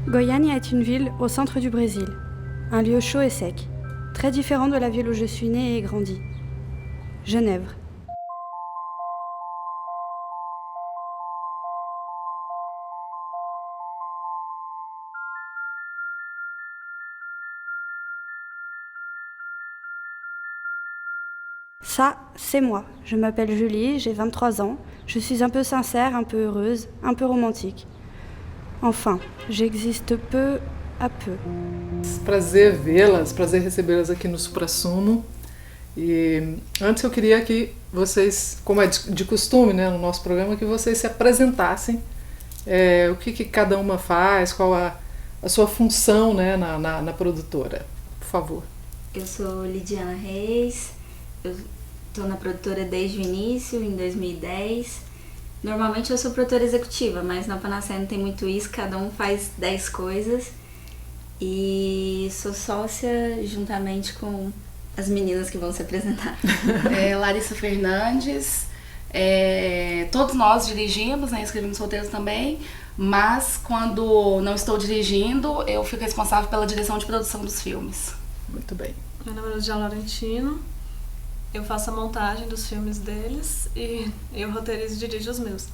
Goiânia est une ville au centre du Brésil, un lieu chaud et sec, très différent de la ville où je suis née et grandie, Genève. Ça, c'est moi. Je m'appelle Julie, j'ai 23 ans, je suis un peu sincère, un peu heureuse, un peu romantique. Enfin, j'existe peu a peu. Prazer vê-las, prazer recebê-las aqui no Suprassumo. E antes eu queria que vocês, como é de costume, né, no nosso programa, que vocês se apresentassem, o que cada uma faz, qual a sua função, né, na produtora. Por favor. Eu sou Lidiana Reis, eu estou na produtora desde o início, em 2010. Normalmente eu sou produtora executiva, mas na Panacea não tem muito isso, cada um faz 10 coisas. E sou sócia juntamente com as meninas que vão se apresentar. Larissa Fernandes, todos nós dirigimos, né, escrevemos roteiros também, mas quando não estou dirigindo, eu fico responsável pela direção de produção dos filmes. Muito bem. Meu nome é Jean Laurentino, eu faço a montagem dos filmes deles e eu roteirizo e dirijo os meus.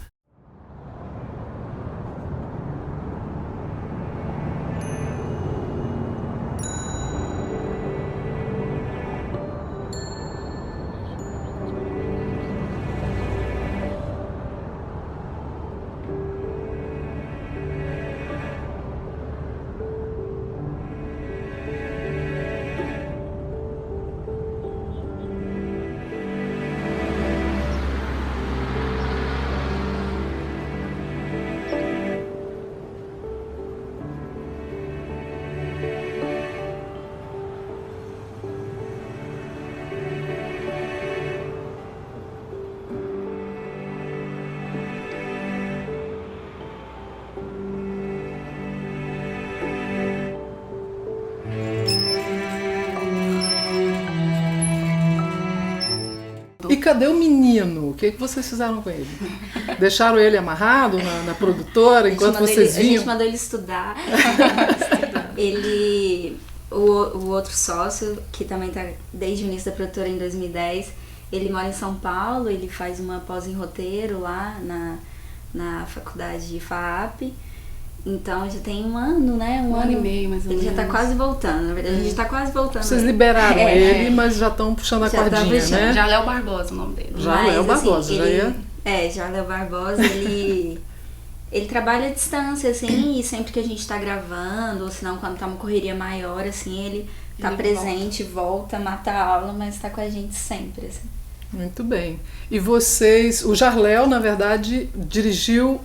E cadê o menino? O que vocês fizeram com ele? Deixaram ele amarrado na produtora enquanto vocês vinham? A gente mandou ele estudar. O outro sócio, que também está desde o início da produtora em 2010, ele mora em São Paulo, ele faz uma pós em roteiro lá na faculdade de FAAP. Então já tem um ano, né? Um ano e meio, mais ou menos. Ele já tá quase voltando, na verdade, a gente tá quase voltando. Vocês liberaram ele, mas já estão puxando a cordinha, né? Jarléo Barbosa, o nome dele. Jarléo Barbosa, Jarléo Barbosa, ele trabalha à distância, assim, e sempre que a gente tá gravando, ou senão quando tá uma correria maior, assim, ele tá presente, volta, mata a aula, mas tá com a gente sempre, assim. Muito bem. E vocês, o Jarléo, na verdade, dirigiu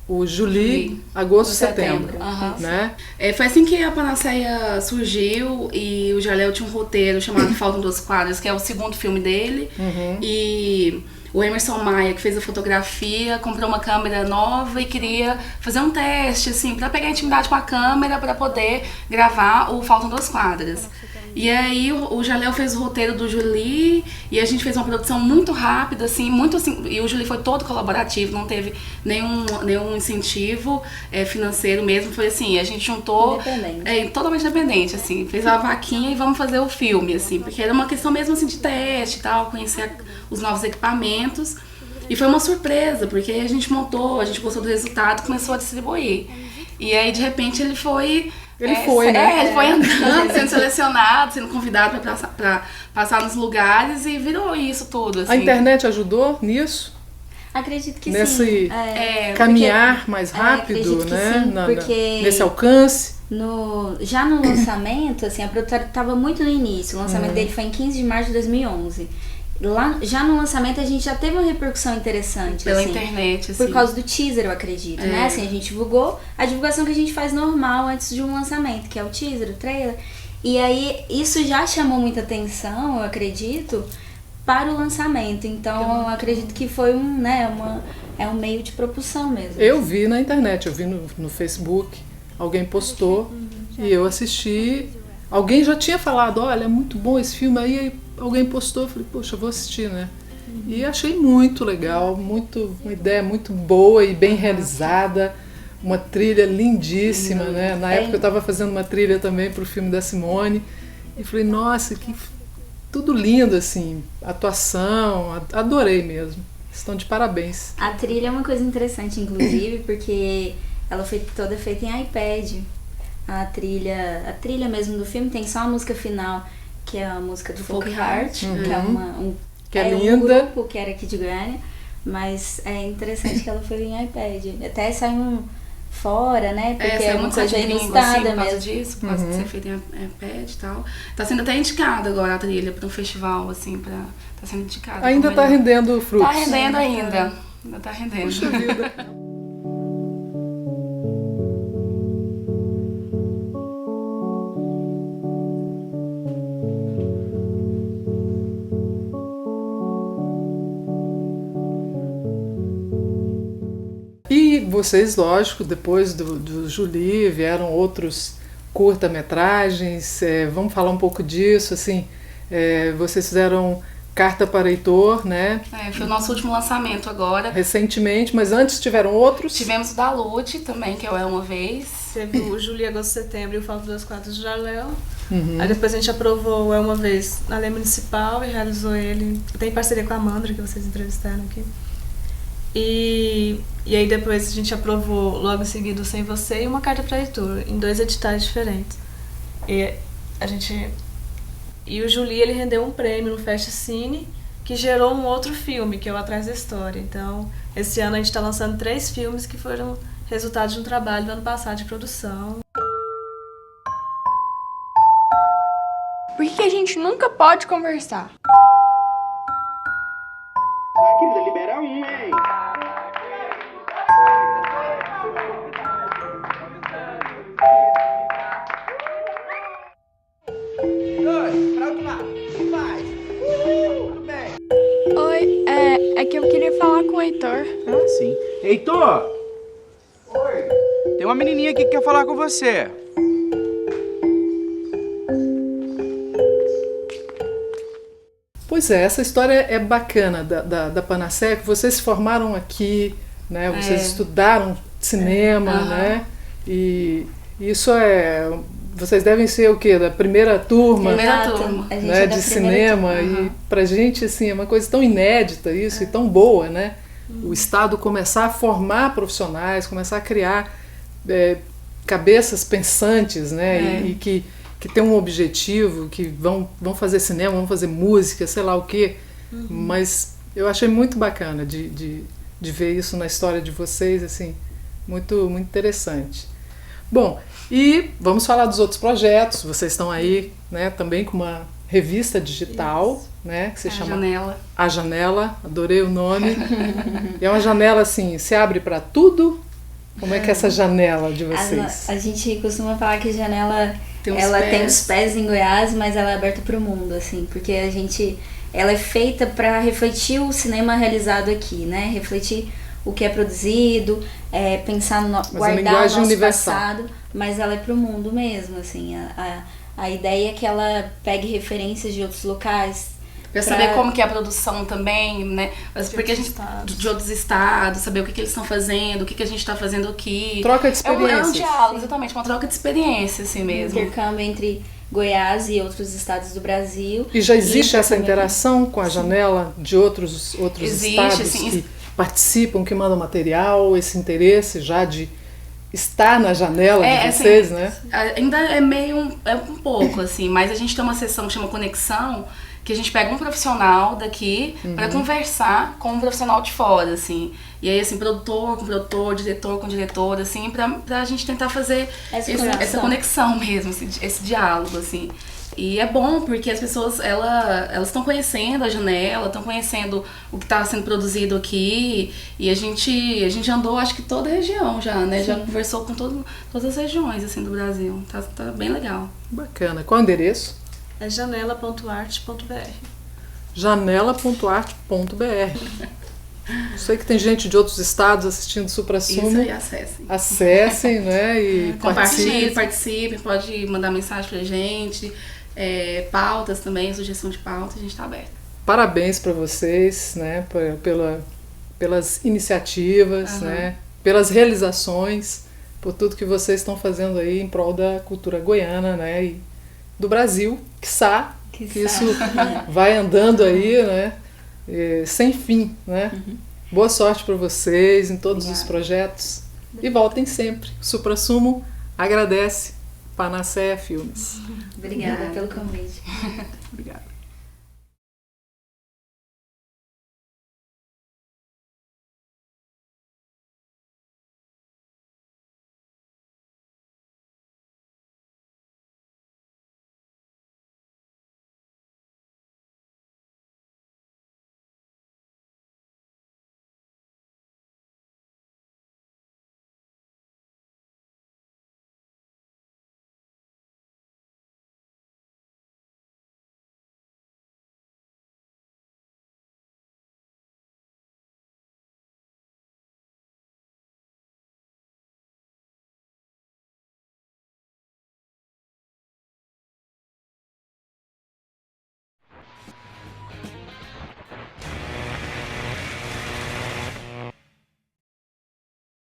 o Julie, agosto e setembro. Né? Foi assim que a Panacea surgiu e o Jarléo tinha um roteiro chamado Faltam Duas Quadras, que é o segundo filme dele. E o Emerson Maia, que fez a fotografia, comprou uma câmera nova e queria fazer um teste, assim, pra pegar intimidade com a câmera para poder gravar o Faltam Duas Quadras. E aí o Jarléo fez o roteiro do Julie e a gente fez uma produção muito rápida, assim, muito assim, e o Julie foi todo colaborativo, não teve nenhum incentivo financeiro mesmo, foi assim, a gente juntou totalmente independente, assim, fez a vaquinha e vamos fazer o filme, assim, porque era uma questão mesmo assim de teste e tal, conhecer os novos equipamentos. E foi uma surpresa, porque a gente montou, a gente gostou do resultado e começou a distribuir. E aí de repente ele foi... Ele foi andando, sendo selecionado, sendo convidado para passar nos lugares e virou isso tudo. Assim. A internet ajudou nisso? Acredito que nesse sim. Caminhar mais rápido, né? Porque nesse alcance? Já no lançamento, assim, a produtora estava muito no início. O lançamento dele foi em 15 de março de 2011. Já no lançamento a gente já teve uma repercussão interessante pela assim, internet, assim. Por causa do teaser, eu acredito, né? Assim, a gente divulgou a divulgação que a gente faz normal antes de um lançamento, que é o teaser, o trailer. E aí isso já chamou muita atenção, eu acredito, para o lançamento. Então eu acredito que foi um meio de propulsão mesmo. Eu vi na internet, eu vi no Facebook alguém postou e eu assisti. Alguém já tinha falado, olha, é muito bom esse filme, aí alguém postou, eu falei, poxa, eu vou assistir, né? E achei muito legal, uma ideia muito boa e bem realizada, uma trilha lindíssima, né? Na época eu estava fazendo uma trilha também para o filme da Simone e falei, nossa, que tudo lindo, assim, atuação, adorei mesmo. Estão de parabéns. A trilha é uma coisa interessante, inclusive, porque ela foi toda feita em iPad. A trilha mesmo do filme tem só a música final, que é a música do Folk Heart, que é linda. Um grupo que era aqui de Goiânia, mas é interessante que ela foi em iPad. Até saiu fora, né? Porque é uma coisa ilustrada assim, mesmo. Disso, por causa de ser feita em iPad e tal. Tá sendo até indicada agora a trilha para um festival, assim, tá sendo indicada. Ainda tá rendendo frutos. Tá rendendo ainda. Ainda tá rendendo. Puxa vida. E vocês, lógico, depois do Julie, vieram outros curta-metragens. Vamos falar um pouco disso, assim. Vocês fizeram Carta para Heitor, né? Foi o nosso último lançamento agora. Recentemente, mas antes tiveram outros? Tivemos o da Lute também, que é o É Uma Vez. Teve o Julie, Agosto, Setembro e o Falta das Quadras do Jaléu. Aí depois a gente aprovou o É Uma Vez na Lei Municipal e realizou ele. Tem parceria com a Amandra, que vocês entrevistaram aqui. E aí depois a gente aprovou logo em seguida o Sem Você e uma Carta para Heitor, em 2 editais diferentes. E o Julie, ele rendeu um prêmio no Fest Cine, que gerou um outro filme, que é o Atrás da História. Então, esse ano a gente está lançando 3 filmes que foram resultado de um trabalho do ano passado de produção. Por que a gente nunca pode conversar? Querida, libera um, hein? Oi, é que eu queria falar com o Heitor. Ah, sim. Heitor! Oi. Tem uma menininha aqui que quer falar com você. Pois é, essa história é bacana da Panacea, que vocês se formaram aqui, né? Vocês estudaram cinema, né? E isso vocês devem ser o quê? Da primeira turma, né? De cinema. E pra gente, assim, é uma coisa tão inédita isso e tão boa, né? O Estado começar a formar profissionais, começar a criar cabeças pensantes, né? E que tem um objetivo, que vão fazer cinema, vão fazer música, sei lá o quê. Mas eu achei muito bacana de ver isso na história de vocês, assim, muito, muito interessante. Bom, e vamos falar dos outros projetos. Vocês estão aí, né, também com uma revista digital, né, que se chama Janela. A Janela, adorei o nome. E é uma janela, assim, se abre para tudo. Como é que é essa janela de vocês? A gente costuma falar que a janela tem os pés em Goiás, mas ela é aberta para o mundo, assim, porque ela é feita para refletir o cinema realizado aqui, né? Refletir o que é produzido, pensar guardar o nosso passado, mas ela é para o mundo mesmo, assim. A ideia é que ela pegue referências de outros locais. Pra saber como que é a produção também, né? Porque a gente de outros estados, saber o que eles estão fazendo, o que a gente está fazendo aqui. Troca de experiências. É um diálogo, exatamente, uma troca de experiência, assim mesmo. Intercâmbio entre Goiás e outros estados do Brasil. E já existe essa interação com a janela de outros estados assim, que participam, que mandam material, esse interesse já de estar na janela de vocês, assim, né? Ainda é meio um pouco, assim, mas a gente tem uma sessão que chama Conexão, que a gente pega um profissional daqui para conversar com um profissional de fora, assim. E aí, assim, produtor com produtor, diretor com diretor, assim, pra gente tentar fazer essa conexão mesmo, esse diálogo, assim. E é bom porque as pessoas, elas estão conhecendo a janela, estão conhecendo o que está sendo produzido aqui. E a gente andou, acho que toda a região já, né? Sim. Já conversou com todas as regiões, assim, do Brasil. Tá bem legal. Bacana. Qual o endereço? É janela.arte.br. janela.arte.br. Sei que tem gente de outros estados assistindo Supra Sumo. Isso aí, acessem. Acessem, né? E Participem, pode mandar mensagem pra gente, pautas também, sugestão de pauta, a gente tá aberto. Parabéns para vocês, né? Pelas iniciativas, né? Pelas realizações, por tudo que vocês estão fazendo aí em prol da cultura goiana, né? E do Brasil, quiçá, que isso vai andando aí, né? Sem fim, né? Boa sorte para vocês em todos os projetos e voltem sempre. Supra Sumo agradece Panacea Filmes. Obrigada pelo convite. Obrigada.